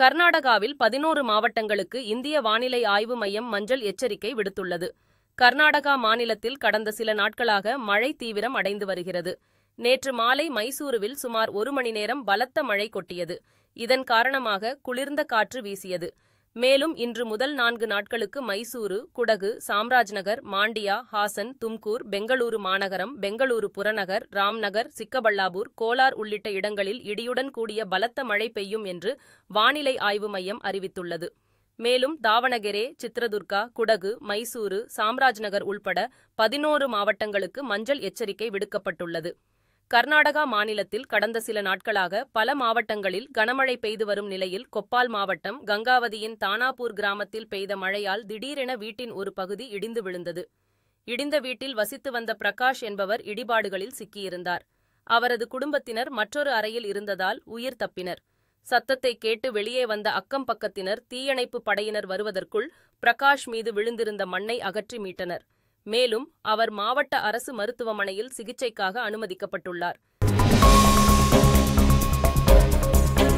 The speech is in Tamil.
கர்நாடகாவில் 11 மாவட்டங்களுக்கு இந்திய வானிலை ஆய்வு மையம் மஞ்சள் எச்சரிக்கை விடுத்துள்ளது. கர்நாடகா மாநிலத்தில் கடந்த சில நாட்களாக மழை தீவிரம் அடைந்து வருகிறது. நேற்று மாலை மைசூருவில் சுமார் 1 மணி நேரம் பலத்த மழை கொட்டியது. இதன் காரணமாக குளிர்ந்த காற்று வீசியது. மேலும் இன்று முதல் 4 நாட்களுக்கு மைசூரு, குடகு, சாம்ராஜ்நகர், மாண்டியா, ஹாசன், தும்கூர், பெங்களூரு மாநகரம், பெங்களூரு புறநகர், ராம்நகர், சிக்கபல்லாபூர், கோலார் உள்ளிட்ட இடங்களில் இடியுடன் கூடிய பலத்த மழை பெய்யும் என்று வானிலை ஆய்வு மையம் அறிவித்துள்ளது. மேலும் தாவணகெரே, சித்ரதுர்கா, குடகு, மைசூரு, சாம்ராஜ்நகர் உள்பட 11 மாவட்டங்களுக்கு மஞ்சள் எச்சரிக்கை விடுக்கப்பட்டுள்ளது. கர்நாடகா மாநிலத்தில் கடந்த சில நாட்களாக பல மாவட்டங்களில் கனமழை பெய்து வரும் நிலையில் கொப்பால் மாவட்டம் கங்காவதியின் தானாபூர் கிராமத்தில் பெய்த மழையால் திடீரென வீட்டின் ஒரு பகுதி இடிந்து விழுந்தது. இடிந்த வீட்டில் வசித்து வந்த பிரகாஷ் என்பவர் இடிபாடுகளில் சிக்கியிருந்தார். அவரது குடும்பத்தினர் மற்றொரு அறையில் இருந்ததால் உயிர் தப்பினர். சத்தத்தை கேட்டு வெளியே வந்த அக்கம் பக்கத்தினர் தீயணைப்பு படையினர் வருவதற்குள் பிரகாஷ் மீது விழுந்திருந்த மண்ணை அகற்றி மீட்டனர். மேலும் அவர் மாவட்ட அரசு மருத்துவமனையில் சிகிச்சைக்காக அனுமதிக்கப்பட்டுள்ளார்.